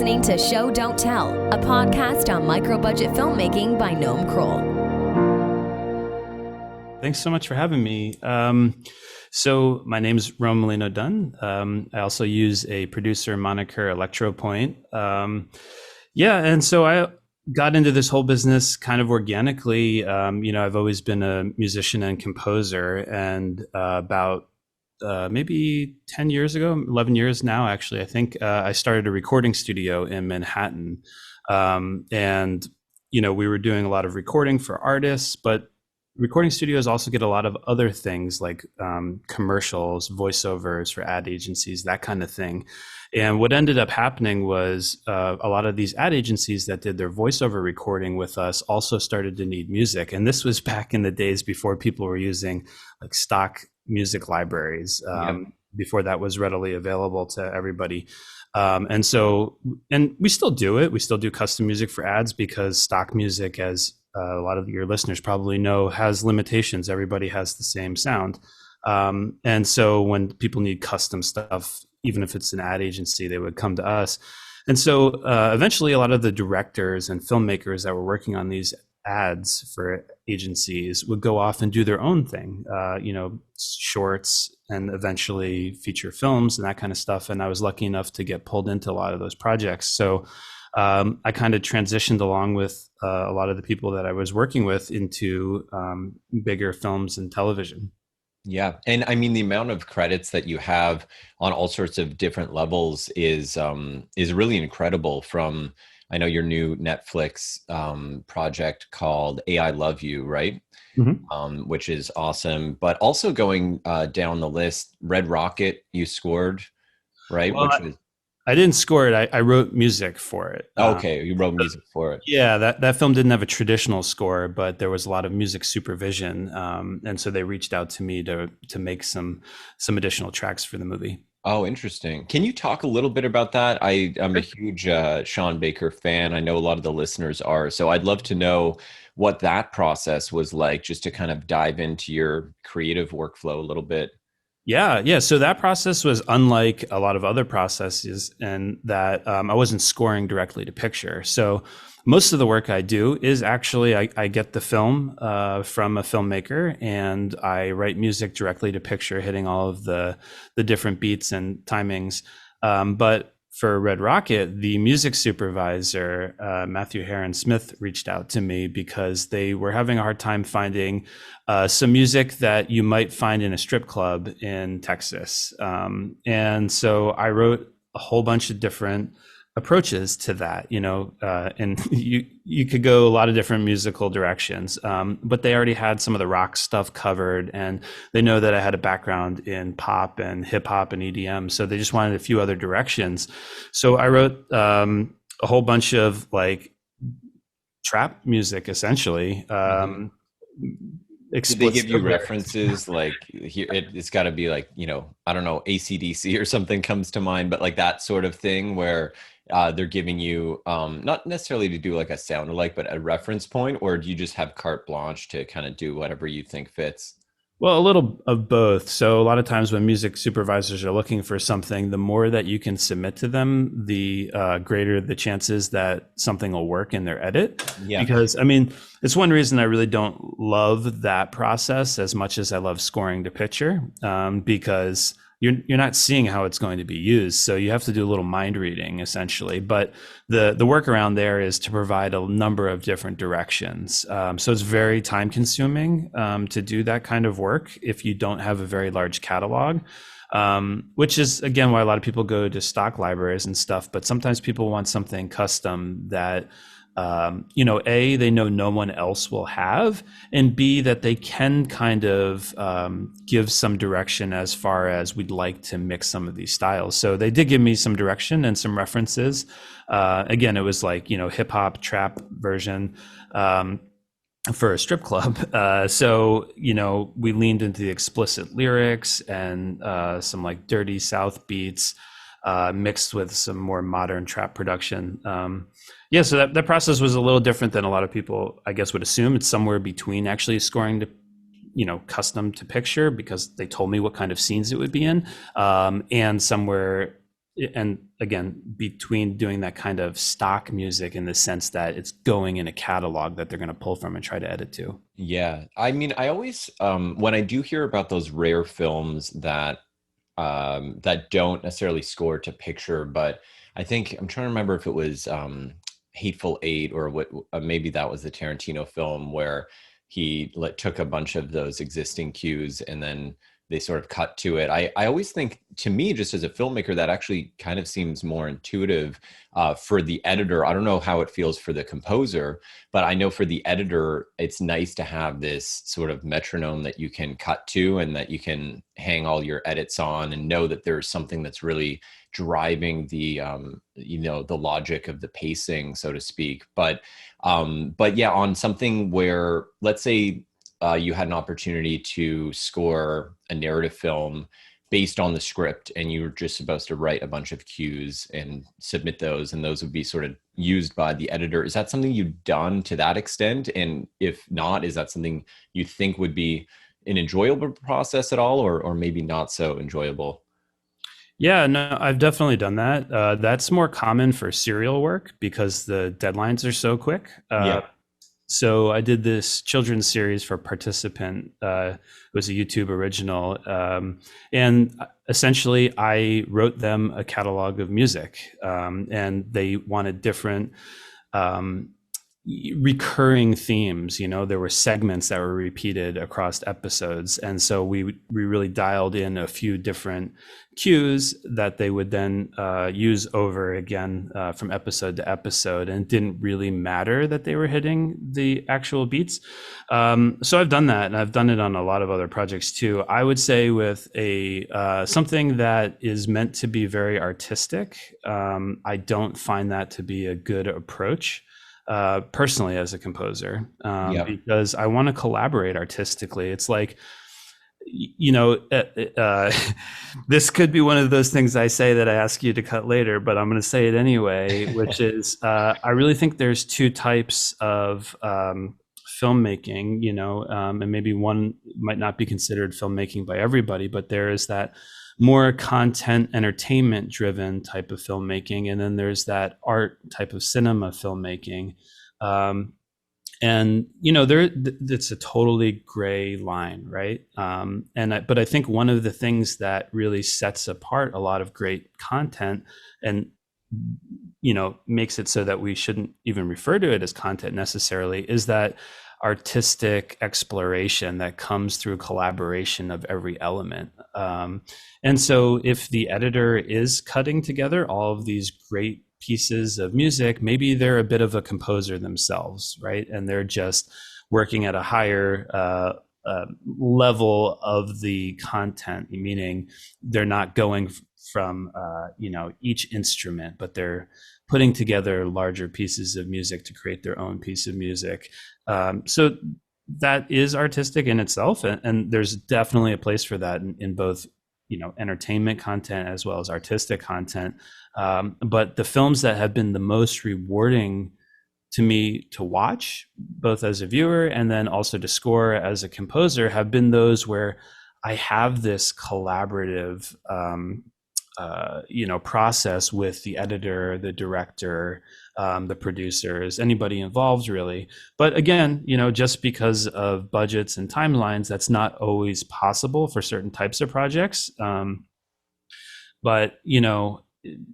listening to Show Don't Tell, a podcast on micro-budget filmmaking by Noam Kroll. Thanks so much for having me. So my name is Molino Dunn. I also use a producer moniker, ElectroPoint. And so I got into this whole business kind of organically. I've always been a musician and composer, and about maybe 10 years ago, 11 years now, actually, I think I started a recording studio in Manhattan. We were doing a lot of recording for artists, but recording studios also get a lot of other things like commercials, voiceovers for ad agencies, that kind of thing. And what ended up happening was a lot of these ad agencies that did their voiceover recording with us also started to need music. And this was back in the days before people were using like stock music libraries, before that was readily available to everybody. And we still do it. We still do custom music for ads because stock music, as a lot of your listeners probably know, has limitations. Everybody has the same sound. And so when people need custom stuff, even if it's an ad agency, they would come to us. And so eventually a lot of the directors and filmmakers that were working on these ads for agencies would go off and do their own thing, shorts and eventually feature films and that kind of stuff. And I was lucky enough to get pulled into a lot of those projects. So I kind of transitioned along with a lot of the people that I was working with into bigger films and television. Yeah. And I mean, the amount of credits that you have on all sorts of different levels is really incredible. From, I know your new Netflix project called A.a.a. Love You, right? Mm-hmm. Which is awesome. But also going down the list, Red Rocket, you scored, right? Well, I didn't score it. I wrote music for it. Okay, you wrote music for it. Yeah, that film didn't have a traditional score, but there was a lot of music supervision, and so they reached out to me to make some additional tracks for the movie. Oh, interesting. Can you talk a little bit about that? I'm a huge Sean Baker fan. I know a lot of the listeners are, so I'd love to know what that process was like, just to kind of dive into your creative workflow a little bit. Yeah. So that process was unlike a lot of other processes in that I wasn't scoring directly to picture. So most of the work I do is actually I get the film from a filmmaker and I write music directly to picture, hitting all of the different beats and timings. But for Red Rocket, the music supervisor, Matthew Heron Smith, reached out to me because they were having a hard time finding some music that you might find in a strip club in Texas. And so I wrote a whole bunch of different approaches to that, and you could go a lot of different musical directions, but they already had some of the rock stuff covered, and they know that I had a background in pop and hip hop and EDM, so they just wanted a few other directions. So I wrote a whole bunch of like trap music, essentially. Did they give you references like here? It's got to be like, I don't know, AC/DC or something comes to mind, but like that sort of thing where they're giving you not necessarily to do like a sound alike, but a reference point, or do you just have carte blanche to kind of do whatever you think fits? Well, a little of both. So a lot of times when music supervisors are looking for something, the more that you can submit to them, the greater the chances that something will work in their edit. Yeah. Because, it's one reason I really don't love that process as much as I love scoring to picture, because you're not seeing how it's going to be used. So you have to do a little mind reading, essentially. But the workaround there is to provide a number of different directions. So it's very time consuming to do that kind of work if you don't have a very large catalog, which is, again, why a lot of people go to stock libraries and stuff. But sometimes people want something custom that A, they know no one else will have, and B, that they can kind of give some direction as far as we'd like to mix some of these styles. So they did give me some direction and some references. Again, it was like, hip hop trap version for a strip club. So we leaned into the explicit lyrics and some like dirty South beats mixed with some more modern trap production. So that process was a little different than a lot of people, I guess, would assume. It's somewhere between actually scoring to, custom to picture, because they told me what kind of scenes it would be in, and somewhere and again, between doing that kind of stock music in the sense that it's going in a catalog that they're going to pull from and try to edit to. Yeah. I mean, I always, when I do hear about those rare films that don't necessarily score to picture, but I think I'm trying to remember if it was Hateful Eight or what, maybe that was the Tarantino film where he took a bunch of those existing cues and then they sort of cut to it. I always think, to me, just as a filmmaker, that actually kind of seems more intuitive for the editor. I don't know how it feels for the composer, but I know for the editor, it's nice to have this sort of metronome that you can cut to and that you can hang all your edits on and know that there's something that's really driving the the logic of the pacing, so to speak. But yeah, on something where, let's say, you had an opportunity to score a narrative film based on the script and you were just supposed to write a bunch of cues and submit those, and those would be sort of used by the editor. Is that something you've done to that extent? And if not, is that something you think would be an enjoyable process at all, or maybe not so enjoyable? Yeah, no, I've definitely done that. That's more common for serial work because the deadlines are so quick. Yeah. So I did this children's series for Participant. It was a YouTube original. And essentially I wrote them a catalog of music. And they wanted different um, recurring themes. There were segments that were repeated across episodes. And so we really dialed in a few different cues that they would then use over again from episode to episode, and it didn't really matter that they were hitting the actual beats. So I've done that, and I've done it on a lot of other projects too. I would say with a something that is meant to be very artistic, I don't find that to be a good approach. Personally, as a composer, Yeah. because I want to collaborate artistically. It's like, this could be one of those things I say that I ask you to cut later, but I'm going to say it anyway, which is I really think there's two types of filmmaking, and maybe one might not be considered filmmaking by everybody, but there is that more content entertainment driven type of filmmaking, and then there's that art type of cinema filmmaking. And it's a totally gray line, right? But I think one of the things that really sets apart a lot of great content and makes it so that we shouldn't even refer to it as content necessarily is that artistic exploration that comes through collaboration of every element. And so if the editor is cutting together all of these great pieces of music, maybe they're a bit of a composer themselves, right? And they're just working at a higher level of the content, meaning they're not going from each instrument, but they're putting together larger pieces of music to create their own piece of music. So that is artistic in itself, and there's definitely a place for that in both entertainment content as well as artistic content. But the films that have been the most rewarding to me to watch, both as a viewer and then also to score as a composer, have been those where I have this collaborative process with the editor, the director, the producers, anybody involved really. But again, just because of budgets and timelines, that's not always possible for certain types of projects. But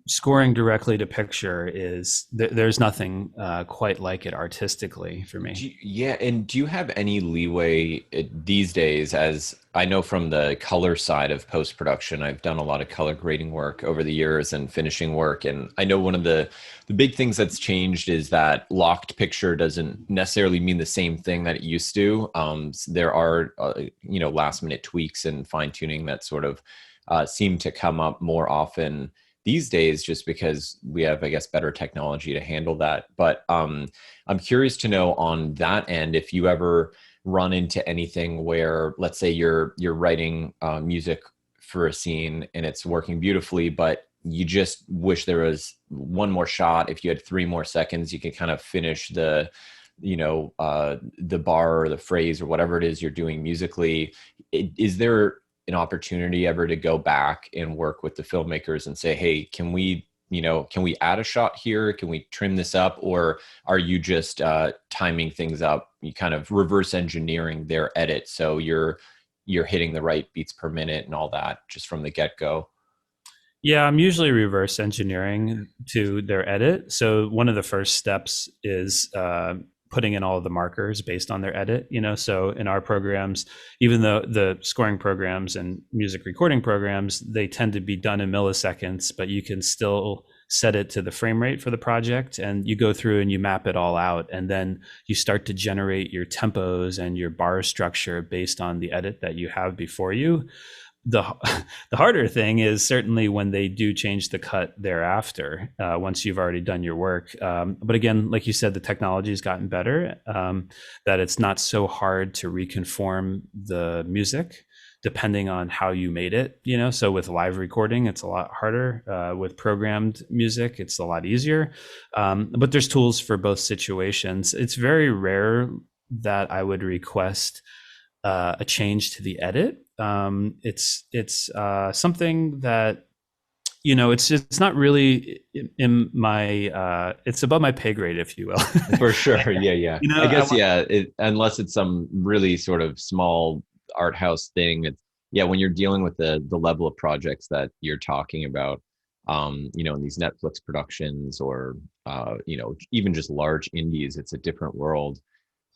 scoring directly to picture is there's nothing quite like it artistically for me. Yeah, and do you have any leeway these days? As I know from the color side of post-production, I've done a lot of color grading work over the years and finishing work, and I know one of the big things that's changed is that locked picture doesn't necessarily mean the same thing that it used to. There are last minute tweaks and fine tuning that sort of seem to come up more often these days, just because we have, I guess, better technology to handle that. But I'm curious to know on that end, if you ever run into anything where, let's say you're writing music for a scene and it's working beautifully, but you just wish there was one more shot. If you had 3 more seconds, you could kind of finish the bar or the phrase or whatever it is you're doing musically. Is there an opportunity ever to go back and work with the filmmakers and say, hey, can we add a shot here? Can we trim this up? Or are you just timing things up, you kind of reverse engineering their edit, so you're hitting the right beats per minute and all that just from the get-go? Yeah, I'm usually reverse engineering to their edit. So one of the first steps is putting in all of the markers based on their edit. So in our programs, even though the scoring programs and music recording programs, they tend to be done in milliseconds, but you can still set it to the frame rate for the project, and you go through and you map it all out, and then you start to generate your tempos and your bar structure based on the edit that you have before you. The harder thing is certainly when they do change the cut thereafter, once you've already done your work. But again, like you said, the technology has gotten better, that it's not so hard to reconform the music depending on how you made it. So with live recording, it's a lot harder. With programmed music, it's a lot easier. But there's tools for both situations. It's very rare that I would request a change to the edit. It's something that it's not really in my it's above my pay grade, if you will. For sure, yeah. I guess unless it's some really sort of small art house thing. When you're dealing with the level of projects that you're talking about, in these Netflix productions or even just large indies, it's a different world.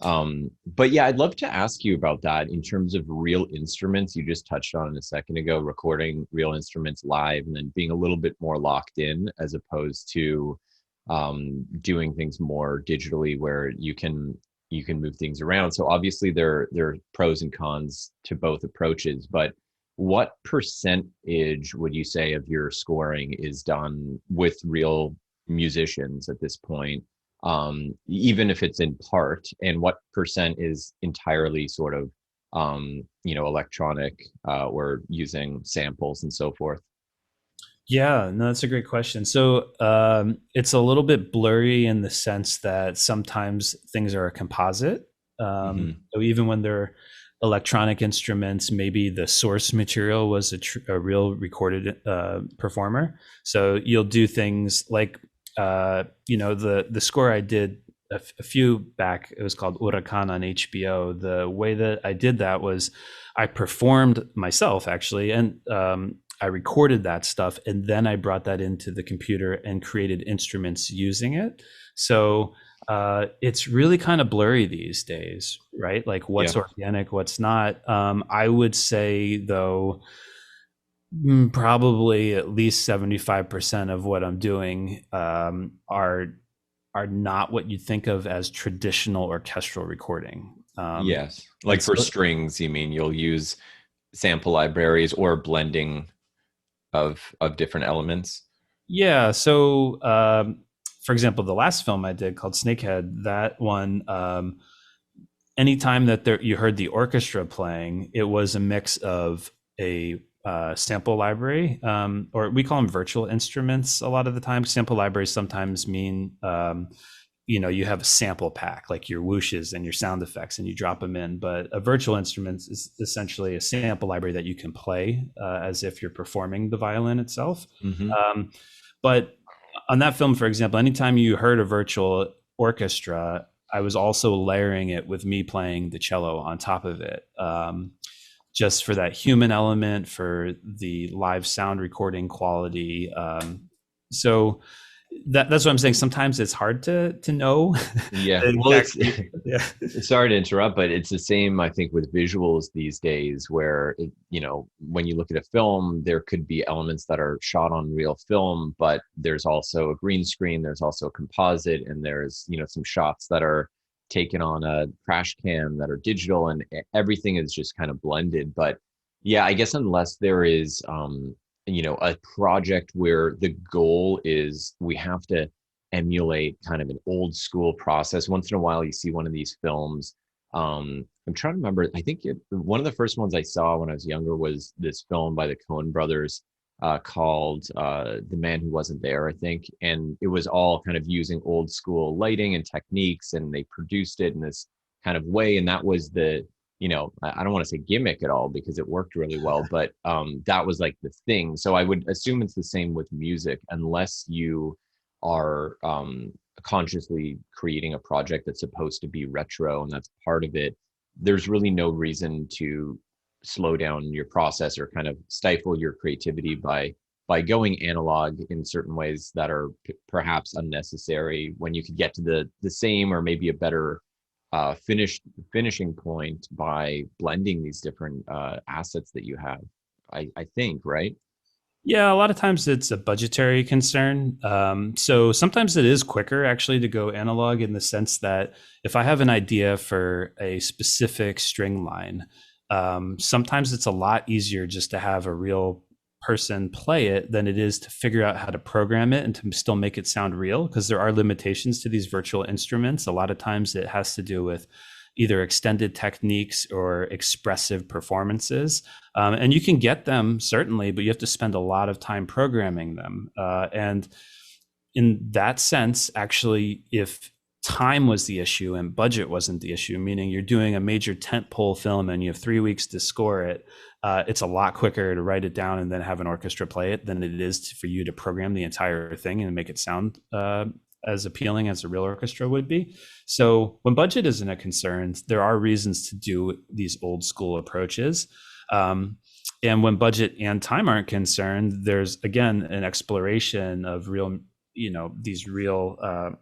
But yeah, I'd love to ask you about that in terms of real instruments. You just touched on it a second ago, recording real instruments live and then being a little bit more locked in as opposed to doing things more digitally where you can move things around. So obviously there are pros and cons to both approaches, but what percentage would you say of your scoring is done with real musicians at this point? Even if it's in part, and what percent is entirely sort of, electronic, or using samples and so forth? Yeah, no, that's a great question. So it's a little bit blurry in the sense that sometimes things are a composite. So even when they're electronic instruments, maybe the source material was a real recorded performer. So you'll do things like, the score I did a few back, it was called Huracan on HBO. The way that I did that was I performed myself actually, and I recorded that stuff, and then I brought that into the computer and created instruments using it. So it's really kind of blurry these days, right? Like what's organic, what's not. I would say though, probably at least 75% of what I'm doing are not what you think of as traditional orchestral recording. Yes, like for strings, you mean you'll use sample libraries or blending of different elements? Yeah. So, for example, the last film I did called Snakehead, that one, anytime that you heard the orchestra playing, it was a mix of a sample library, or we call them virtual instruments a lot of the time. Sample libraries sometimes mean, you have a sample pack, like your whooshes and your sound effects, and you drop them in. But a virtual instrument is essentially a sample library that you can play as if you're performing the violin itself. But on that film, for example, anytime you heard a virtual orchestra, I was also layering it with me playing the cello on top of it, just for that human element, for the live sound recording quality. So that's what I'm saying. Sometimes it's hard to know. Yeah. Well, sorry to interrupt, but it's the same, I think, with visuals these days, where when you look at a film, there could be elements that are shot on real film, but there's also a green screen, there's also a composite, and there's some shots that are taken on a crash cam that are digital, and everything is just kind of blended. But yeah, I guess unless there is a project where the goal is we have to emulate kind of an old school process. Once in a while, you see one of these films. I'm trying to remember. I think one of the first ones I saw when I was younger was this film by the Coen brothers called The Man Who Wasn't There, I think. And it was all kind of using old school lighting and techniques, and they produced it in this kind of way. And that was the I don't want to say gimmick at all because it worked really well, but that was like the thing. So I would assume it's the same with music, unless you are consciously creating a project that's supposed to be retro and that's part of it. There's really no reason to slow down your process or kind of stifle your creativity by going analog in certain ways that are perhaps unnecessary, when you could get to the same or maybe a better finishing point by blending these different assets that you have. I think, right? Yeah, a lot of times it's a budgetary concern. So sometimes it is quicker actually to go analog, in the sense that if I have an idea for a specific string line, sometimes it's a lot easier just to have a real person play it than it is to figure out how to program it and to still make it sound real, because there are limitations to these virtual instruments. A lot of times it has to do with either extended techniques or expressive performances. And you can get them certainly, but you have to spend a lot of time programming them. And in that sense, actually, if time was the issue and budget wasn't the issue, meaning you're doing a major tentpole film and you have 3 weeks to score it, it's a lot quicker to write it down and then have an orchestra play it than it is for you to program the entire thing and make it sound as appealing as a real orchestra would be. So when budget isn't a concern, there are reasons to do these old school approaches. And when budget and time aren't concerned, there's again an exploration of real, these real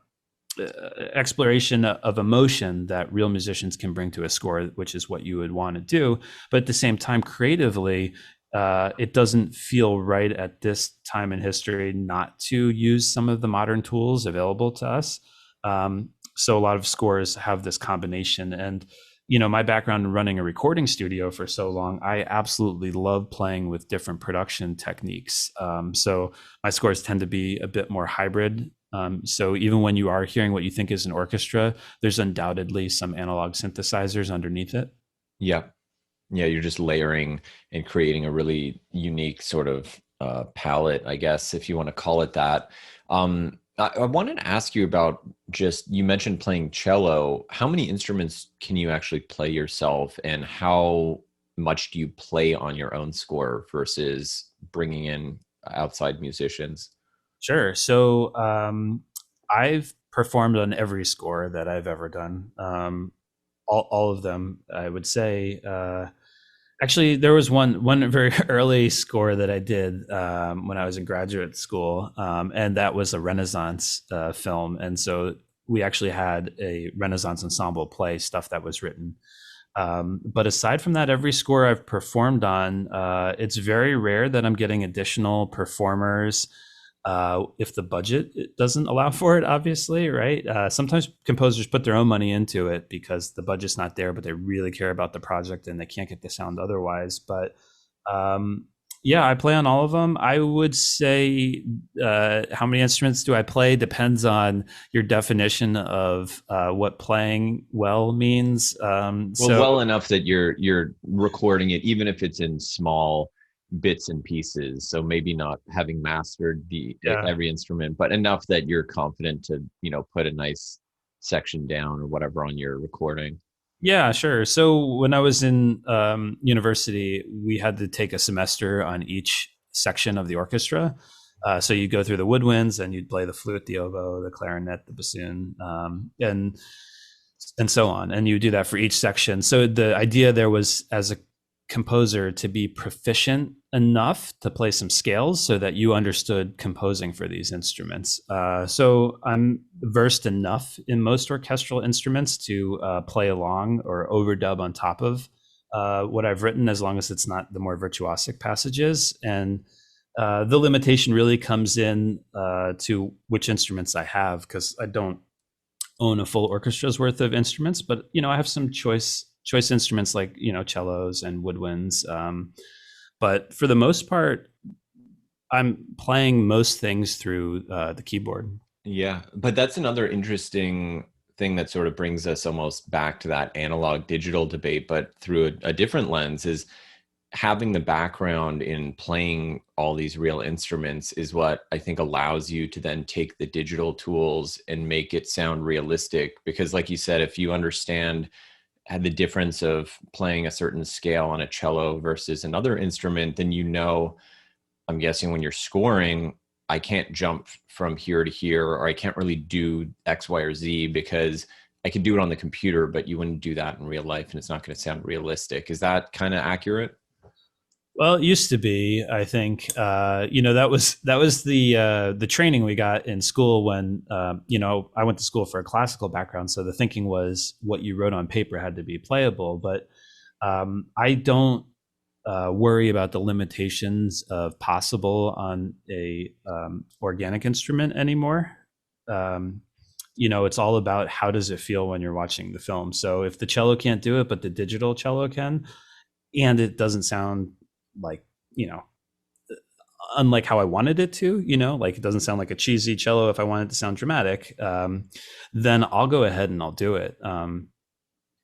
exploration of emotion that real musicians can bring to a score, which is what you would want to do. But at the same time, creatively, it doesn't feel right at this time in history not to use some of the modern tools available to us. So a lot of scores have this combination. And my background in running a recording studio for so long, I absolutely love playing with different production techniques. So my scores tend to be a bit more hybrid. So even when you are hearing what you think is an orchestra, there's undoubtedly some analog synthesizers underneath it. Yeah. Yeah, you're just layering and creating a really unique sort of palette, I guess, if you want to call it that. I wanted to ask you about, just, you mentioned playing cello. How many instruments can you actually play yourself, and how much do you play on your own score versus bringing in outside musicians? Sure. So I've performed on every score that I've ever done. All of them, I would say. Actually, there was one very early score that I did when I was in graduate school, and that was a Renaissance film. And so we actually had a Renaissance ensemble play stuff that was written. But aside from that, every score I've performed on, it's very rare that I'm getting additional performers if the budget doesn't allow for it, obviously, right? Sometimes composers put their own money into it because the budget's not there, but they really care about the project and they can't get the sound otherwise. But yeah, I play on all of them. I would say how many instruments do I play depends on your definition of what playing well means. Well enough that you're recording it, even if it's in small bits and pieces. So maybe not having mastered Yeah. every instrument, but enough that you're confident to, put a nice section down or whatever on your recording. Yeah, sure. So when I was in university, we had to take a semester on each section of the orchestra. So you go through the woodwinds and you'd play the flute, the oboe, the clarinet, the bassoon, and so on. And you do that for each section. So the idea there was, as a composer, to be proficient enough to play some scales so that you understood composing for these instruments. So I'm versed enough in most orchestral instruments to play along or overdub on top of what I've written, as long as it's not the more virtuosic passages. And the limitation really comes in to which instruments I have, because I don't own a full orchestra's worth of instruments, but I have some choice instruments like cellos and woodwinds. But for the most part, I'm playing most things through the keyboard. Yeah, but that's another interesting thing that sort of brings us almost back to that analog digital debate, but through a different lens, is having the background in playing all these real instruments is what I think allows you to then take the digital tools and make it sound realistic. Because like you said, if you understand had the difference of playing a certain scale on a cello versus another instrument, then I'm guessing when you're scoring, I can't jump from here to here, or I can't really do X, Y, or Z because I could do it on the computer, but you wouldn't do that in real life and it's not going to sound realistic. Is that kind of accurate? Well, it used to be. I think that was the training we got in school when I went to school for a classical background, so the thinking was what you wrote on paper had to be playable. But I don't worry about the limitations of possible on a organic instrument anymore. Um, it's all about how does it feel when you're watching the film. So if the cello can't do it, but the digital cello can, and it doesn't sound like you know unlike how I wanted it to, like it doesn't sound like a cheesy cello if I want it to sound dramatic, then I'll go ahead and I'll do it.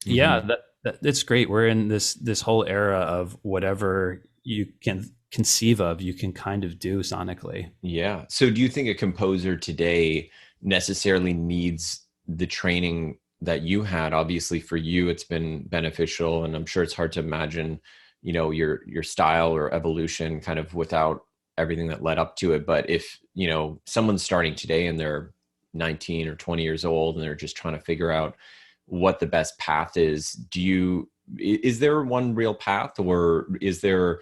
Yeah, that it's great. We're in this whole era of whatever you can conceive of, you can kind of do sonically. Yeah. So do you think a composer today necessarily needs the training that you had? Obviously for you, it's been beneficial, and I'm sure it's hard to imagine, your style or evolution kind of without everything that led up to it. But if, someone's starting today and they're 19 or 20 years old and they're just trying to figure out what the best path is, is there one real path, or is there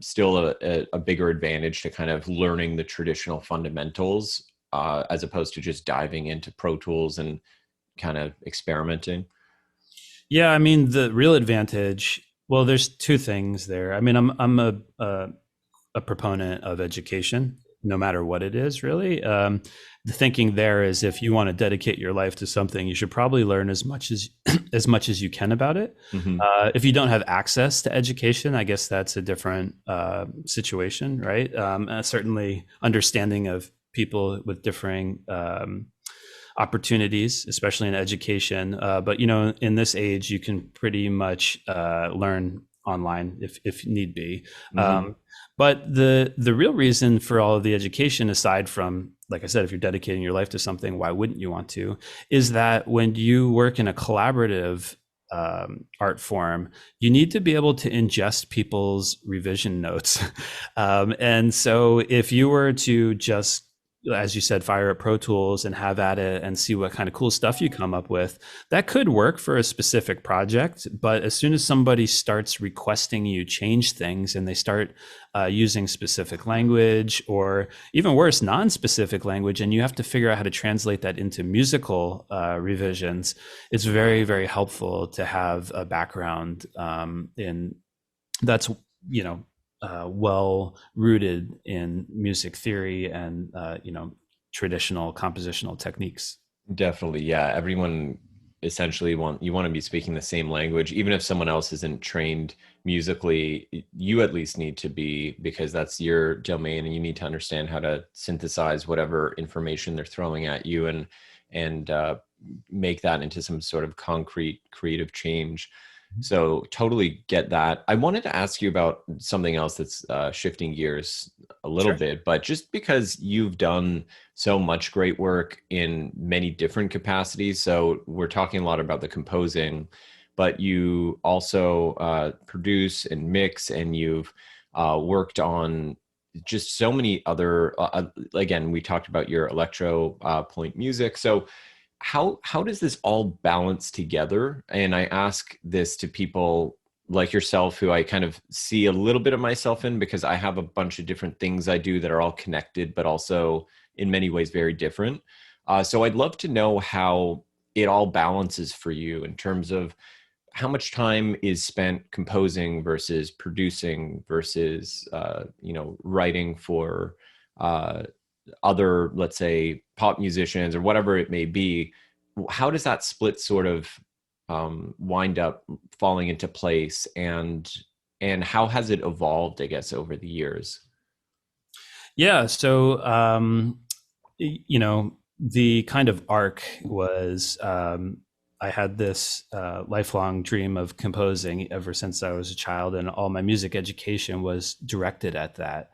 still a bigger advantage to kind of learning the traditional fundamentals as opposed to just diving into Pro Tools and kind of experimenting? Yeah, I mean the real advantage. Well, there's two things there. I mean, I'm a proponent of education, no matter what it is, really. The thinking there is if you want to dedicate your life to something, you should probably learn as much as as much as you can about it. Mm-hmm. If you don't have access to education, I guess that's a different situation, right? Certainly, understanding of people with differing opportunities, especially in education. But in this age, you can pretty much learn online if need be. Mm-hmm. But the real reason for all of the education, aside from, like I said, if you're dedicating your life to something, why wouldn't you want to? Is that when you work in a collaborative art form, you need to be able to ingest people's revision notes. And so if you were to just, as you said, fire up Pro Tools and have at it and see what kind of cool stuff you come up with, that could work for a specific project. But as soon as somebody starts requesting you change things and they start using specific language, or even worse, non-specific language, and you have to figure out how to translate that into musical revisions, it's very, very helpful to have a background in that's, well rooted in music theory and traditional compositional techniques. Definitely. Yeah. Everyone essentially you want to be speaking the same language, even if someone else isn't trained musically, you at least need to be, because that's your domain and you need to understand how to synthesize whatever information they're throwing at you and make that into some sort of concrete creative change. So totally get that. I wanted to ask you about something else that's shifting gears a little Sure. bit, but just because you've done so much great work in many different capacities. So we're talking a lot about the composing, but you also produce and mix, and you've worked on just so many other, again, we talked about your electro point music. So how does this all balance together? And I ask this to people like yourself, who I kind of see a little bit of myself in, because I have a bunch of different things I do that are all connected, but also in many ways very different. So I'd love to know how it all balances for you in terms of how much time is spent composing versus producing versus writing for uh, other, let's say, pop musicians or whatever it may be. How does that split sort of wind up falling into place, and how has it evolved, I guess, over the years? Yeah. So, the kind of arc was, I had this lifelong dream of composing ever since I was a child, and all my music education was directed at that.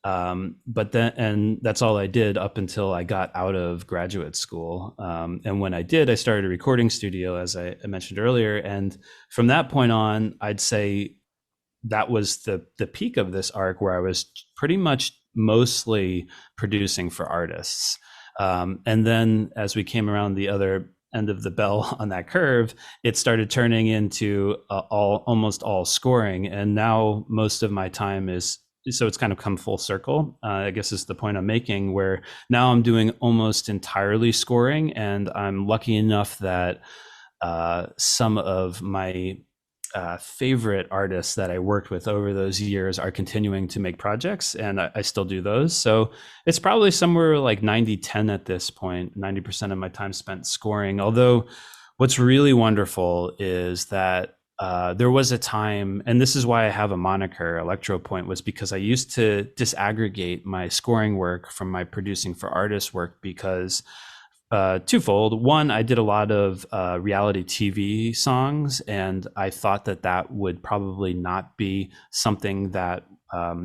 But then, and that's all I did up until I got out of graduate school. And when I did, I started a recording studio, as I mentioned earlier. And from that point on, I'd say that was the peak of this arc, where I was pretty much mostly producing for artists. And then as we came around the other end of the bell on that curve, it started turning into almost all scoring. And now most of my time is, so it's kind of come full circle. I guess is the point I'm making, where now I'm doing almost entirely scoring, and I'm lucky enough that some of my favorite artists that I worked with over those years are continuing to make projects, and I still do those. So it's probably somewhere like 90-10 at this point, 90% of my time spent scoring. Although what's really wonderful is that there was a time, and this is why I have a moniker, Electropoint, was because I used to disaggregate my scoring work from my producing for artists work, because twofold. One, I did a lot of reality TV songs, and I thought that that would probably not be something that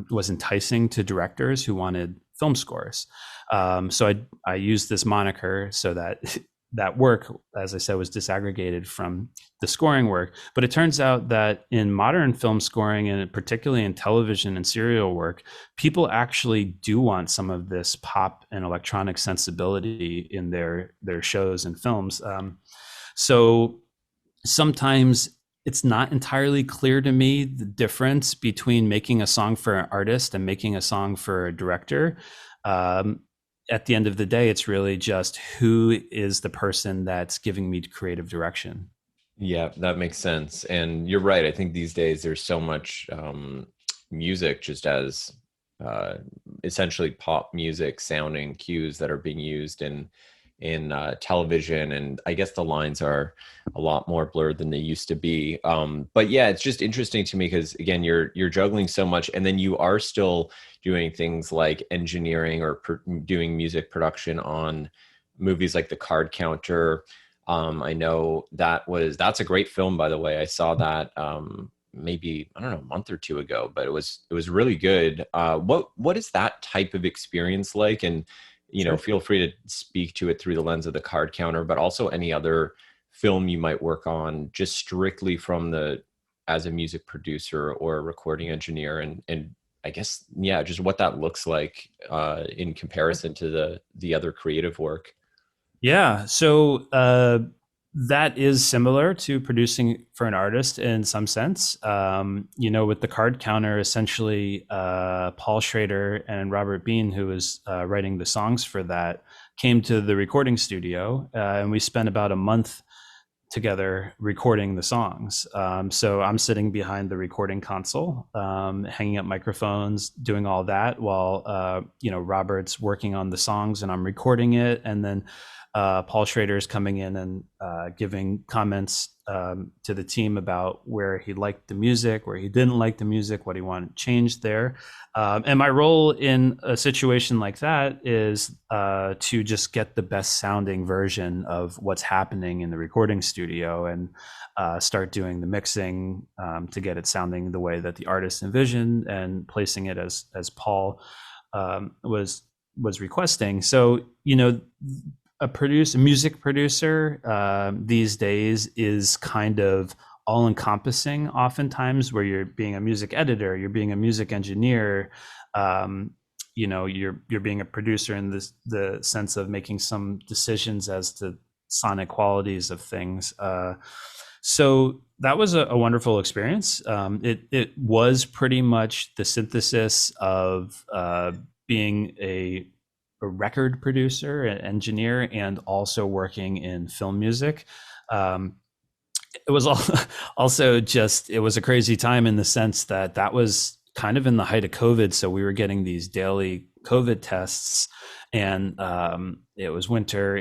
was enticing to directors who wanted film scores. So I used this moniker so that that work, as I said, was disaggregated from the scoring work. But it turns out that in modern film scoring, and particularly in television and serial work, people actually do want some of this pop and electronic sensibility in their shows and films. So sometimes it's not entirely clear to me the difference between making a song for an artist and making a song for a director. At the end of the day, it's really just who is the person that's giving me creative direction. Yeah, that makes sense. And you're right. I think these days there's so much music just as uh, essentially pop music sounding cues that are being used in television, and I guess the lines are a lot more blurred than they used to be. But yeah, it's just interesting to me because again, you're juggling so much, and then you are still doing things like engineering or doing music production on movies like The Card Counter. I know that's a great film, by the way. I saw that maybe, I don't know, a month or two ago, but it was really good. What is that type of experience like? And Sure. feel free to speak to it through the lens of The Card Counter, but also any other film you might work on, just strictly from the as a music producer or a recording engineer, and I guess yeah, just what that looks like in comparison to the other creative work. Yeah. So that is similar to producing for an artist in some sense. With the Card Counter, essentially, Paul Schrader and Robert Bean, who was writing the songs for that, came to the recording studio, and we spent about a month together recording the songs. So I'm sitting behind the recording console, hanging up microphones, doing all that while Robert's working on the songs and I'm recording it, and then Paul Schrader is coming in and giving comments to the team about where he liked the music, where he didn't like the music, what he wanted changed there. And my role in a situation like that is to just get the best sounding version of what's happening in the recording studio and start doing the mixing to get it sounding the way that the artist envisioned and placing it as Paul was requesting. So, a music producer these days is kind of all encompassing oftentimes, where you're being a music editor, you're being a music engineer, you're being a producer in the sense of making some decisions as to sonic qualities of things. So that was a wonderful experience. It was pretty much the synthesis of being a record producer, an engineer, and also working in film music. It was also just, it was a crazy time in the sense that that was kind of in the height of COVID. So we were getting these daily COVID tests, and it was winter.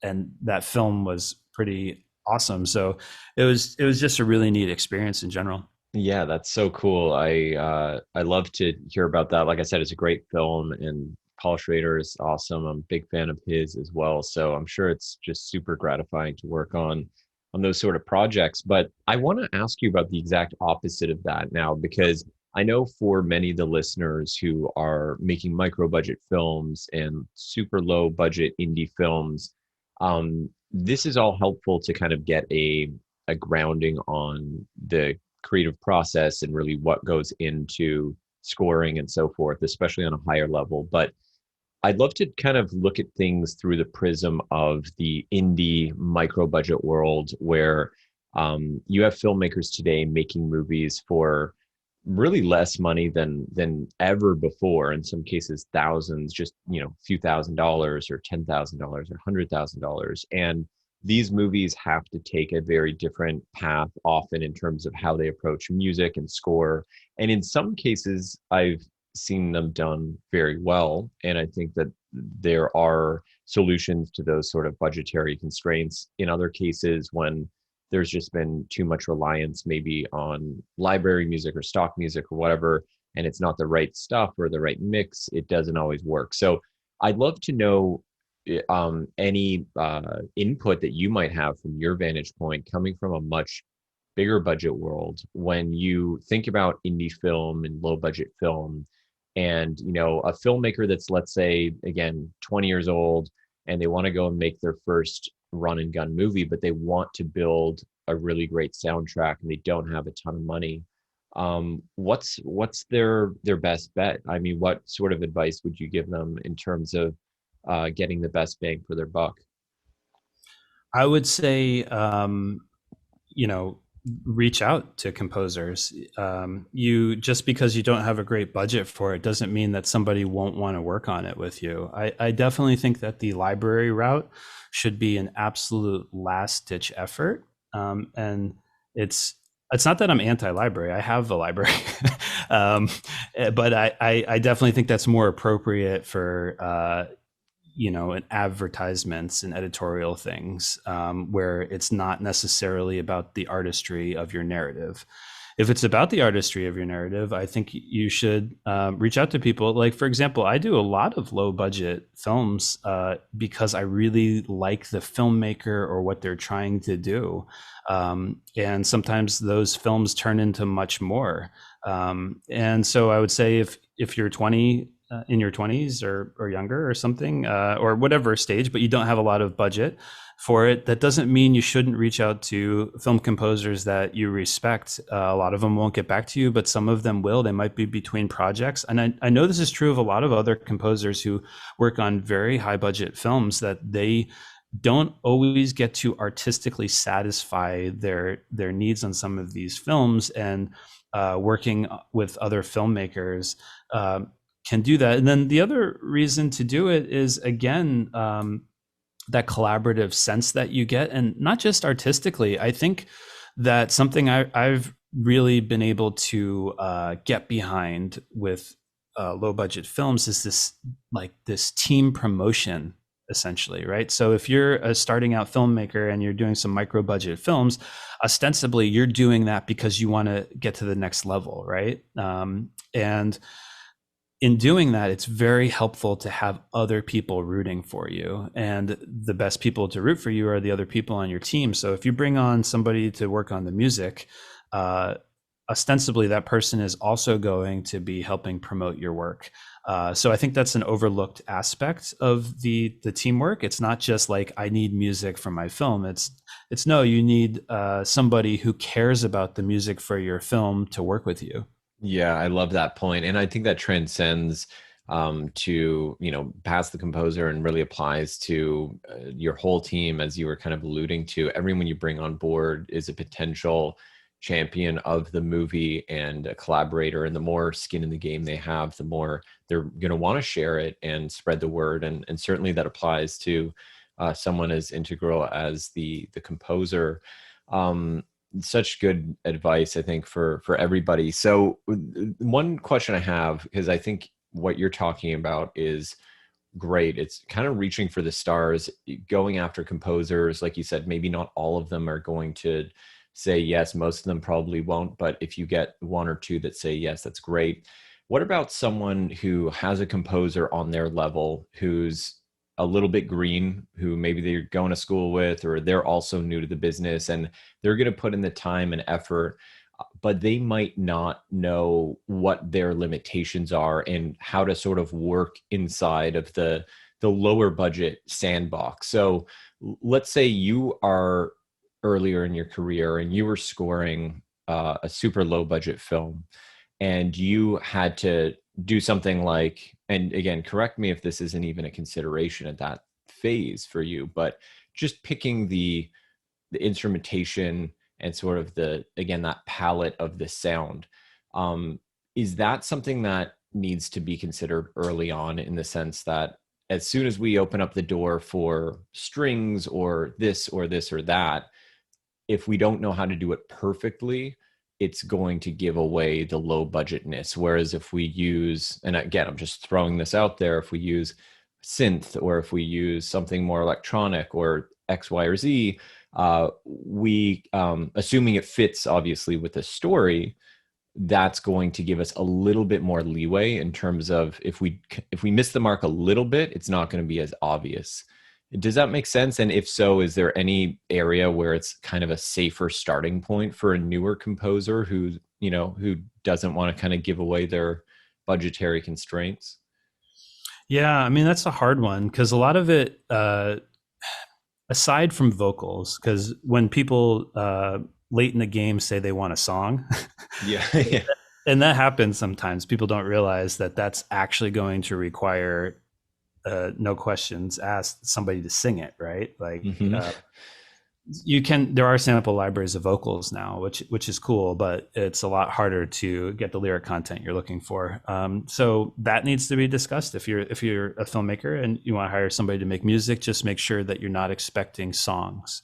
And that film was pretty awesome. So it was just a really neat experience in general. Yeah, that's so cool. I love to hear about that. Like I said, it's a great film, and Paul Schrader is awesome. I'm a big fan of his as well. So I'm sure it's just super gratifying to work on those sort of projects. But I want to ask you about the exact opposite of that now, because I know for many of the listeners who are making micro budget films and super low budget indie films, this is all helpful to kind of get a grounding on the creative process and really what goes into scoring and so forth, especially on a higher level. But I'd love to kind of look at things through the prism of the indie micro budget world where you have filmmakers today making movies for really less money than ever before. In some cases, thousands, just a few $1,000s or $10,000 or $100,000. And these movies have to take a very different path often in terms of how they approach music and score. And in some cases, I've seen them done very well. And I think that there are solutions to those sort of budgetary constraints. In other cases, when there's just been too much reliance maybe on library music or stock music or whatever, and it's not the right stuff or the right mix, it doesn't always work. So I'd love to know any input that you might have from your vantage point coming from a much bigger budget world when you think about indie film and low budget film and a filmmaker that's, let's say, again, 20 years old, and they want to go and make their first run and gun movie, but they want to build a really great soundtrack and they don't have a ton of money. What's their best bet? I mean, what sort of advice would you give them in terms of getting the best bang for their buck? I would say, reach out to composers. You just because you don't have a great budget for it doesn't mean that somebody won't want to work on it with you. I definitely think that the library route should be an absolute last ditch effort. And it's not that I'm anti-library. I have a library, but I definitely think that's more appropriate for in advertisements and editorial things, where it's not necessarily about the artistry of your narrative. If it's about the artistry of your narrative, I think you should reach out to people. Like, for example, I do a lot of low budget films because I really like the filmmaker or what they're trying to do. And sometimes those films turn into much more. And so I would say if you're 20, in your 20s or younger or something, or whatever stage, but you don't have a lot of budget for it, that doesn't mean you shouldn't reach out to film composers that you respect. A lot of them won't get back to you, but some of them will. They might be between projects. And I know this is true of a lot of other composers who work on very high budget films, that they don't always get to artistically satisfy their needs on some of these films, and working with other filmmakers can do that. And then the other reason to do it is, again, that collaborative sense that you get, and not just artistically. I think that something I've really been able to get behind with low budget films is this team promotion, essentially, right? So if you're a starting out filmmaker and you're doing some micro budget films, ostensibly you're doing that because you want to get to the next level, right? And in doing that, it's very helpful to have other people rooting for you. And the best people to root for you are the other people on your team. So if you bring on somebody to work on the music, ostensibly that person is also going to be helping promote your work. So I think that's an overlooked aspect of the teamwork. It's not just like, I need music for my film. It's no, you need somebody who cares about the music for your film to work with you. Yeah, I love that point. And I think that transcends to, past the composer and really applies to your whole team, as you were kind of alluding to. Everyone you bring on board is a potential champion of the movie and a collaborator. And the more skin in the game they have, the more they're going to want to share it and spread the word. And certainly that applies to someone as integral as the composer. Such good advice, I think, for everybody. So one question I have, because I think what you're talking about is great. It's kind of reaching for the stars, going after composers. Like you said, maybe not all of them are going to say yes. Most of them probably won't. But if you get one or two that say yes, that's great. What about someone who has a composer on their level who's a little bit green, who maybe they're going to school with, or they're also new to the business and they're going to put in the time and effort? but they might not know what their limitations are and how to sort of work inside of the lower budget sandbox. So let's say you are earlier in your career and you were scoring a super low budget film, and you had to do something like, and again, correct me if this isn't even a consideration at that phase for you, but just picking the instrumentation and sort of the, again, that palette of the sound, um, is that something that needs to be considered early on, in the sense that as soon as we open up the door for strings or this or this or that, if we don't know how to do it perfectly, it's going to give away the low budgetness. Whereas if we use, and again, I'm just throwing this out there, if we use synth, or if we use something more electronic or X, Y, or Z, we, assuming it fits obviously with the story, that's going to give us a little bit more leeway in terms of, if we miss the mark a little bit, it's not going to be as obvious. Does that make sense? And if so, is there any area where it's kind of a safer starting point for a newer composer who doesn't want to kind of give away their budgetary constraints? Yeah, I mean, that's a hard one because a lot of it, aside from vocals, because when people late in the game say they want a song, Yeah, yeah. and that happens sometimes, people don't realize that that's actually going to require no questions asked, somebody to sing it, right? Like Hmm. there are sample libraries of vocals now, which is cool, but it's a lot harder to get the lyric content you're looking for. So that needs to be discussed. If you're a filmmaker and you want to hire somebody to make music, just make sure that you're not expecting songs.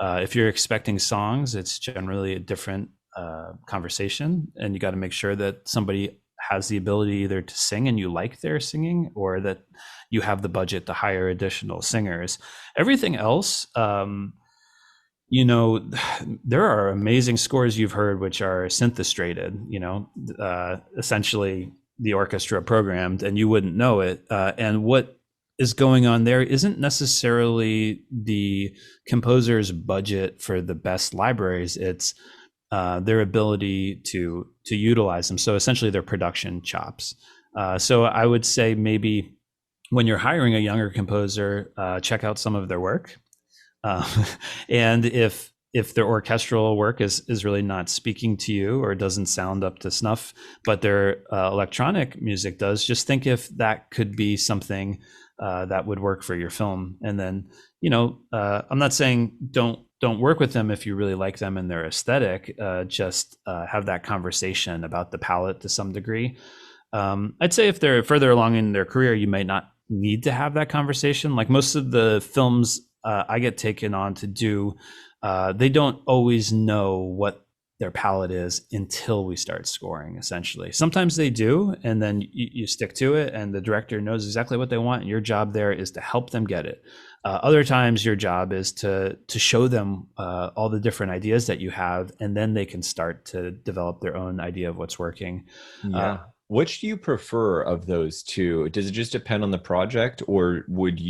If you're expecting songs, it's generally a different conversation, and you got to make sure that somebody has the ability either to sing and you like their singing, or that you have the budget to hire additional singers. Everything else, there are amazing scores you've heard which are synthestrated, essentially the orchestra programmed, and you wouldn't know it. And what is going on there isn't necessarily the composer's budget for the best libraries. It's their ability to utilize them. So essentially their production chops. So I would say maybe when you're hiring a younger composer, check out some of their work. Uh, and if their orchestral work is really not speaking to you or doesn't sound up to snuff, but their electronic music does, just think if that could be something that would work for your film. And then, I'm not saying don't work with them if you really like them and their aesthetic. Just have that conversation about the palette to some degree. I'd say if they're further along in their career, you might not need to have that conversation. Like most of the films I get taken on to do, they don't always know what their palette is until we start scoring, essentially. Sometimes they do, and then you stick to it, and the director knows exactly what they want, and your job there is to help them get it. Other times your job is to show them all the different ideas that you have, and then they can start to develop their own idea of what's working. Yeah. Which do you prefer of those two? Does it just depend on the project, or do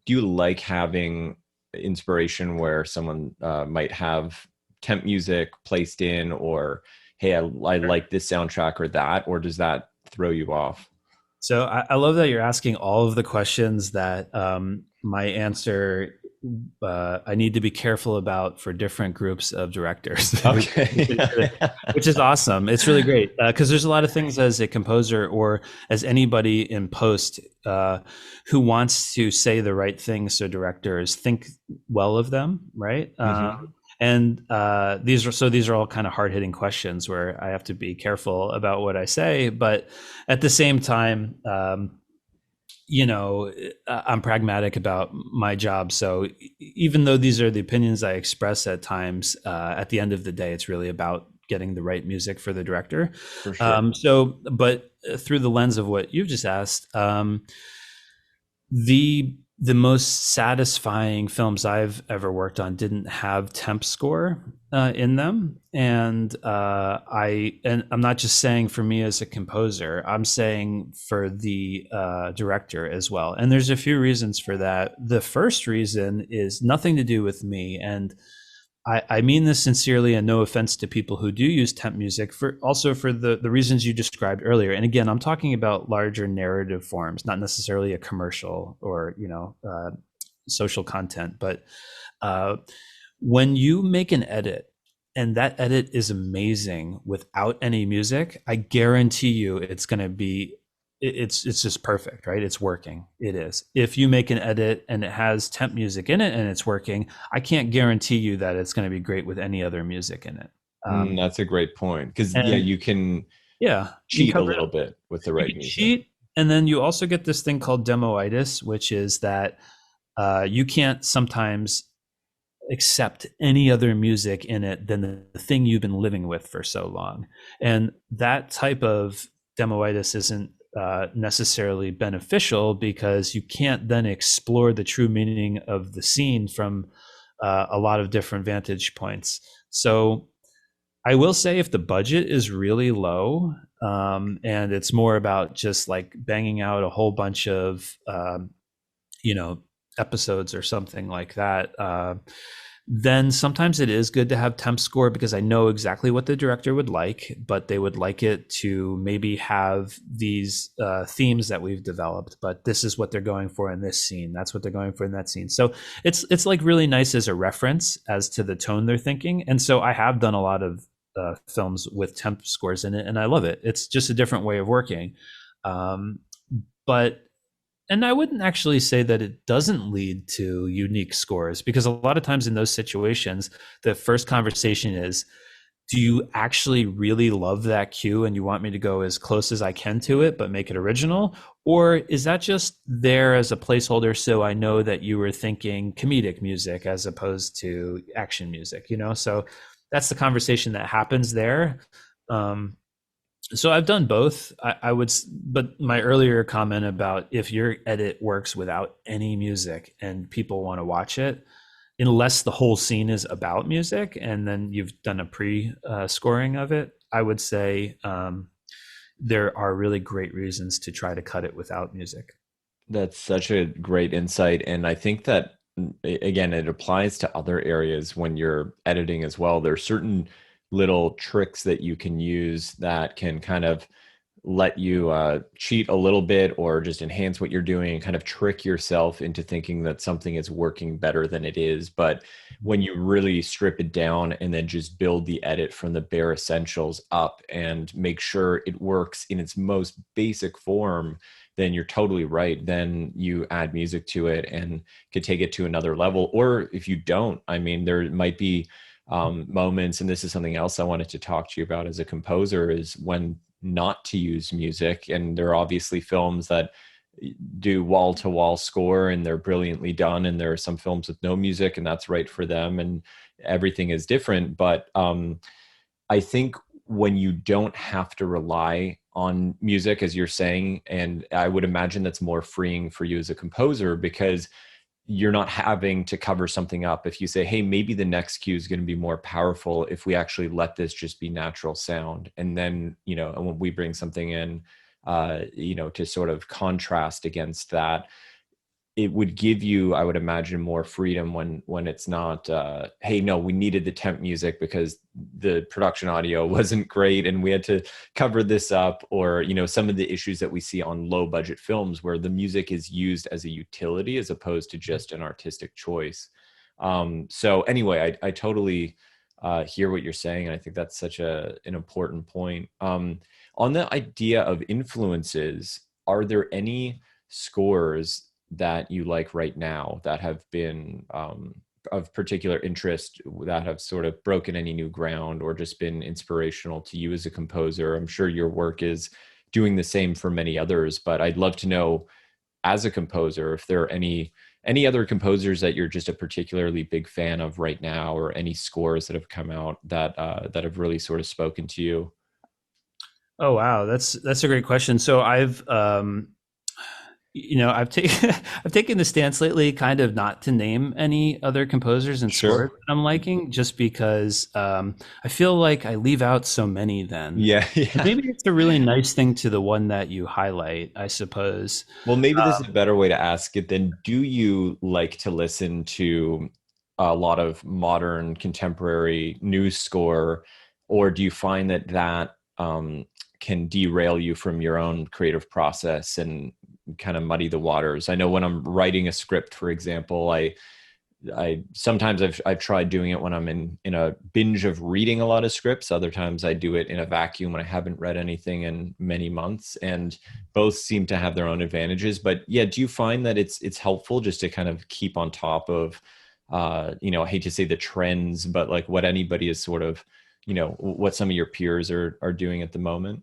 you like having inspiration where someone might have temp music placed in, or hey, I like this soundtrack or that, or does that throw you off? So I love that you're asking all of the questions that my answer I need to be careful about for different groups of directors, Okay. which is awesome. It's really great because there's a lot of things as a composer or as anybody in post who wants to say the right things so directors think well of them, right? Hmm. And these are all kind of hard hitting questions where I have to be careful about what I say, but at the same time, I'm pragmatic about my job. So even though these are the opinions I express at times, at the end of the day, it's really about getting the right music for the director. For sure. But through the lens of what you've just asked, the most satisfying films I've ever worked on didn't have temp score in them, and I'm not just saying for me as a composer. I'm saying for the director as well. And there's a few reasons for that. The first reason is nothing to do with me, and I mean this sincerely, and no offense to people who do use temp music, for also for the reasons you described earlier. And again, I'm talking about larger narrative forms, not necessarily a commercial or social content. But uh, when you make an edit and that edit is amazing without any music, I guarantee you it's going to be it's just perfect, right? It's working. It is. If you make an edit and it has temp music in it and it's working, I can't guarantee you that it's going to be great with any other music in it. That's a great point, because yeah, And you can yeah, you cheat can a cover little bit with the you right can music. cheat, and then you also get this thing called demoitis, which is that you can't sometimes accept any other music in it than the thing you've been living with for so long. And that type of demoitis isn't necessarily beneficial, because you can't then explore the true meaning of the scene from a lot of different vantage points. So I will say, if the budget is really low, and it's more about just like banging out a whole bunch of you know episodes or something like that, then sometimes it is good to have temp score, because I know exactly what the director would like, but they would like it to maybe have these themes that we've developed, but this is what they're going for in this scene, that's what they're going for in that scene. So it's like really nice as a reference as to the tone they're thinking. And so I have done a lot of films with temp scores in it, and I love it. It's just a different way of working. But and I wouldn't actually say that it doesn't lead to unique scores, because a lot of times in those situations, the first conversation is, do you actually really love that cue and you want me to go as close as I can to it, but make it original? Or is that just there as a placeholder so I know that you were thinking comedic music as opposed to action music, So that's the conversation that happens there. So I've done both. I would, but my earlier comment about if your edit works without any music and people want to watch it, unless the whole scene is about music and then you've done a pre-scoring of it, I would say there are really great reasons to try to cut it without music. That's such a great insight. And I think that, again, it applies to other areas when you're editing as well. There's certain little tricks that you can use that can kind of let you cheat a little bit, or just enhance what you're doing and kind of trick yourself into thinking that something is working better than it is. But when you really strip it down and then just build the edit from the bare essentials up and make sure it works in its most basic form, then you're totally right. Then you add music to it and could take it to another level. Or if you don't, I mean, there might be moments, and this is something else I wanted to talk to you about as a composer, is when not to use music. And there are obviously films that do wall to wall score and they're brilliantly done, and there are some films with no music and that's right for them, and everything is different. But I think when you don't have to rely on music, as you're saying, and I would imagine that's more freeing for you as a composer, because you're not having to cover something up. If you say, hey, maybe the next cue is going to be more powerful if we actually let this just be natural sound. And then, and when we bring something in, to sort of contrast against that, it would give you, I would imagine, more freedom when it's not, hey, no, we needed the temp music because the production audio wasn't great and we had to cover this up. Or, some of the issues that we see on low budget films where the music is used as a utility as opposed to just an artistic choice. So anyway, I totally hear what you're saying. And I think that's such an important point. On the idea of influences, are there any scores that you like right now that have been of particular interest, that have sort of broken any new ground or just been inspirational to you as a composer? I'm sure your work is doing the same for many others, but I'd love to know, as a composer, if there are any other composers that you're just a particularly big fan of right now, or any scores that have come out that that have really sort of spoken to you. Oh wow, that's a great question. So I've taken I've taken the stance lately, kind of not to name any other composers and scores Sure. that I'm liking, just because I feel like I leave out so many. Then Yeah, yeah. maybe it's a really nice thing to the one that you highlight, I suppose. Well, maybe this is a better way to ask it then. Do you like to listen to a lot of modern contemporary news score, or do you find that can derail you from your own creative process and kind of muddy the waters? I know when I'm writing a script, for example, I sometimes I've tried doing it when I'm in a binge of reading a lot of scripts. Other times I do it in a vacuum when I haven't read anything in many months, and both seem to have their own advantages. But yeah, do you find that it's helpful just to kind of keep on top of I hate to say the trends, but like what anybody is sort of, what some of your peers are doing at the moment?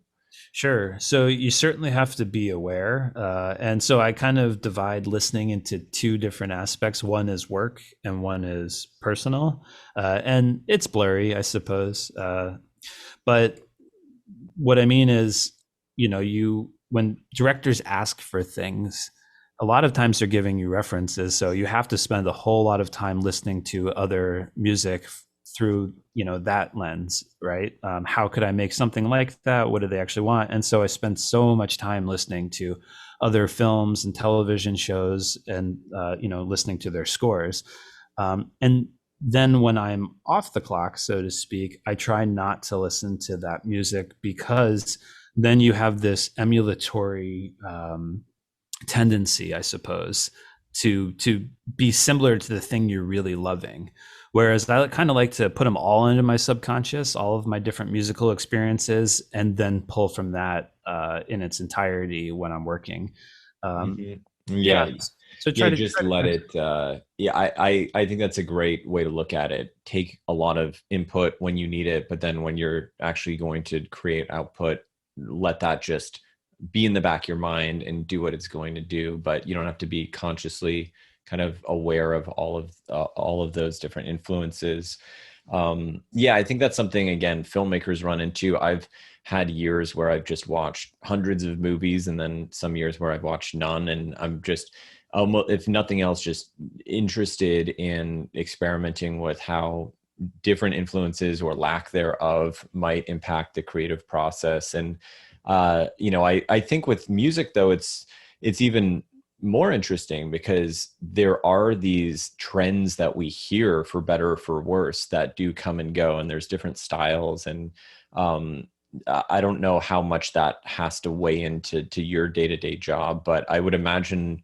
Sure. So you certainly have to be aware. And so I kind of divide listening into two different aspects. One is work and one is personal. And it's blurry, I suppose. But what I mean is, when directors ask for things, a lot of times they're giving you references. So you have to spend a whole lot of time listening to other music through that lens, right? How could I make something like that? What do they actually want? And so I spend so much time listening to other films and television shows, and listening to their scores. And then when I'm off the clock, so to speak, I try not to listen to that music, because then you have this emulatory tendency, I suppose, to be similar to the thing you're really loving. Whereas I kind of like to put them all into my subconscious, all of my different musical experiences, and then pull from that in its entirety when I'm working. Mhm. Yeah. Yeah. So Yeah, try to just try let to. it. Yeah, I think that's a great way to look at it. Take a lot of input when you need it, but then when you're actually going to create output, let that just be in the back of your mind and do what it's going to do. But you don't have to be consciously kind of aware of all of those different influences. Yeah, I think that's something, again, filmmakers run into. I've had years where I've just watched hundreds of movies, and then some years where I've watched none, and I'm just almost, if nothing else, just interested in experimenting with how different influences or lack thereof might impact the creative process. And I think with music, though, it's even more interesting, because there are these trends that we hear, for better or for worse, that do come and go, and there's different styles. And I don't know how much that has to weigh into your day-to-day job, but I would imagine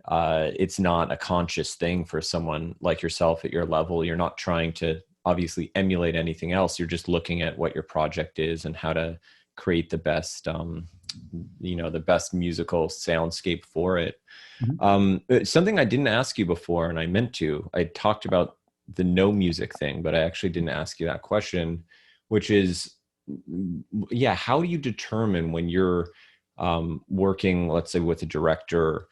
it's not a conscious thing for someone like yourself at your level. You're not trying to obviously emulate anything else. You're just looking at what your project is and how to create the best musical soundscape for it. Mhm. Something I didn't ask you before, and I meant to. I talked about the no music thing, but I actually didn't ask you that question, which is, yeah, how do you determine when you're working, let's say, with a director,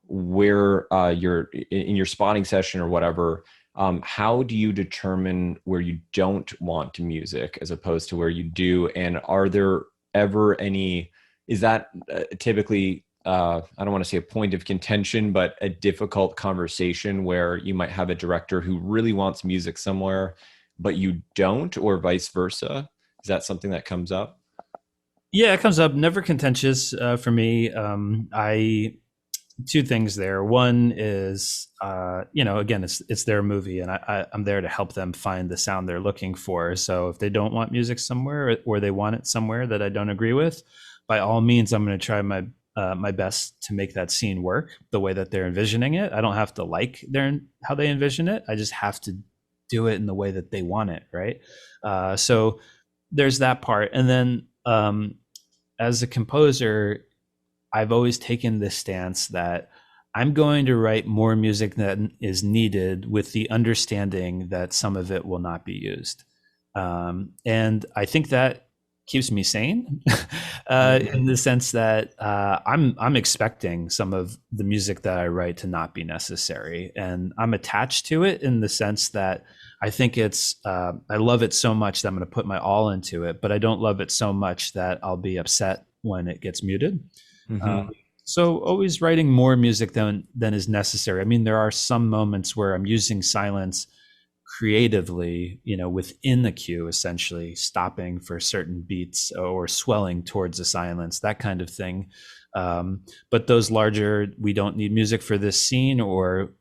where you're in your spotting session or whatever? How do you determine where you don't want music as opposed to where you do? And are there ever any? Is that typically, I don't want to say a point of contention, but a difficult conversation where you might have a director who really wants music somewhere, but you don't, or vice versa? Is that something that comes up? Yeah, it comes up. Never contentious for me. I Two things there. One is, again, it's their movie, and I'm there to help them find the sound they're looking for. So if they don't want music somewhere, or they want it somewhere that I don't agree with, by all means, I'm going to try my best to make that scene work the way that they're envisioning it. I don't have to like how they envision it. I just have to do it in the way that they want it, right? So there's that part, and then as a composer, I've always taken this stance that I'm going to write more music than is needed, with the understanding that some of it will not be used. And I think that keeps me sane, in the sense that I'm expecting some of the music that I write to not be necessary, and I'm attached to it in the sense that I think I love it so much that I'm going to put my all into it, but I don't love it so much that I'll be upset when it gets muted. Mm-hmm. Um, so always writing more music than is necessary. I mean, there are some moments where I'm using silence creatively, within the cue, essentially stopping for certain beats or swelling towards the silence, that kind of thing. But those larger, we don't need music for this scene, or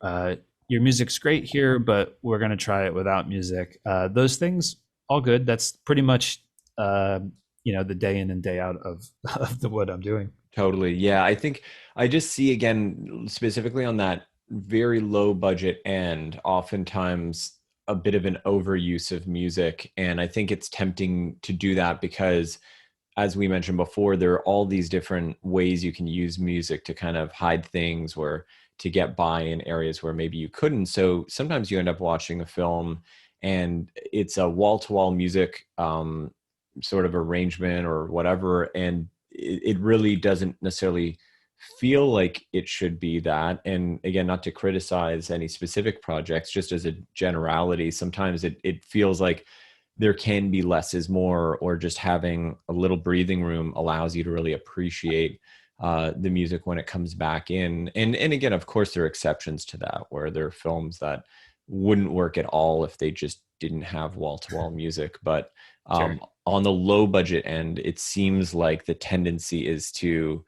your music's great here, but we're going to try it without music. Those things, all good. That's pretty much, the day in and day out of, what I'm doing. Totally. Yeah. I think I just see again, specifically on that very low budget end, oftentimes a bit of an overuse of music. And I think it's tempting to do that because, as we mentioned before, there are all these different ways you can use music to kind of hide things or to get by in areas where maybe you couldn't. So sometimes you end up watching a film and it's a wall to wall music sort of arrangement or whatever. And it really doesn't necessarily feel like it should be that. And again, not to criticize any specific projects, just as a generality, sometimes it feels like there can be less is more, or just having a little breathing room allows you to really appreciate the music when it comes back in. And again, of course, there are exceptions to that, where there are films that wouldn't work at all if they just didn't have wall-to-wall music. But Sure. on the low budget end, it seems like the tendency is to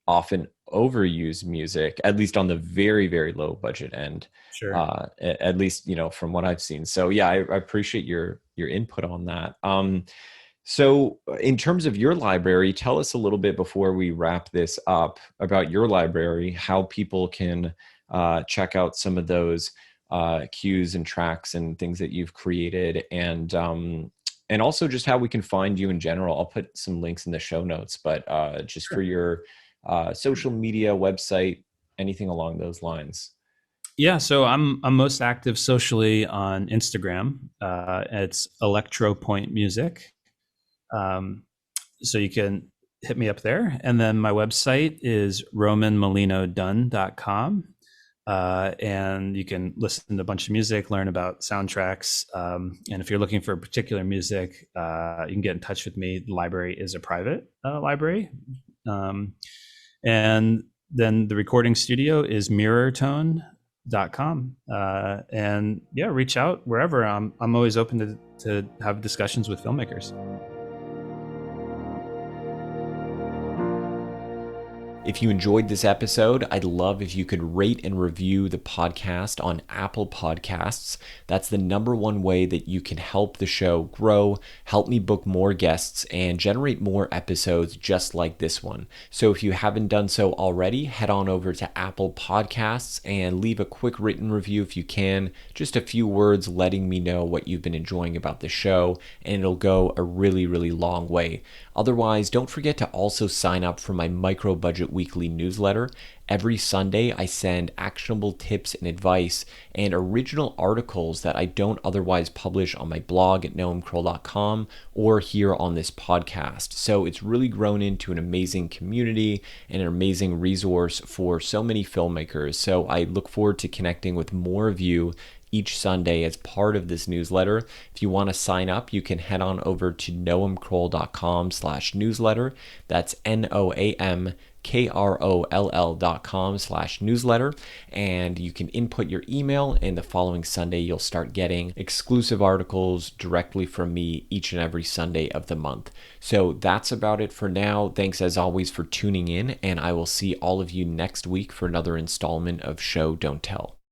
often overuse music, at least on the very, very low budget end. Sure. At least, from what I've seen. So yeah, I appreciate your input on that. So in terms of your library, tell us a little bit before we wrap this up about your library, how people can check out some of those cues and tracks and things that you've created, and also just how we can find you in general. I'll put some links in the show notes, but just Sure. for your social media, website, anything along those lines. Yeah, so I'm most active socially on Instagram. It's Electropoint Music. So you can hit me up there. And then my website is romanmolinodunn.com. And you can listen to a bunch of music, learn about soundtracks. And if you're looking for particular music, you can get in touch with me. The library is a private library. And then the recording studio is mirrortone.com. And yeah, reach out wherever. I'm always open to have discussions with filmmakers. If you enjoyed this episode, I'd love if you could rate and review the podcast on Apple Podcasts. That's the number one way that you can help the show grow, help me book more guests, and generate more episodes just like this one. So if you haven't done so already, head on over to Apple Podcasts and leave a quick written review if you can. Just a few words letting me know what you've been enjoying about the show, and it'll go a really, really long way. Otherwise, don't forget to also sign up for my micro budget weekly newsletter. Every Sunday, I send actionable tips and advice and original articles that I don't otherwise publish on my blog at noamkroll.com or here on this podcast. So it's really grown into an amazing community and an amazing resource for so many filmmakers. So I look forward to connecting with more of you each Sunday as part of this newsletter. If you want to sign up, you can head on over to noamkroll.com/newsletter. That's NOAMKROLL.com/newsletter. And you can input your email, and the following Sunday, you'll start getting exclusive articles directly from me each and every Sunday of the month. So that's about it for now. Thanks as always for tuning in, and I will see all of you next week for another installment of Show Don't Tell.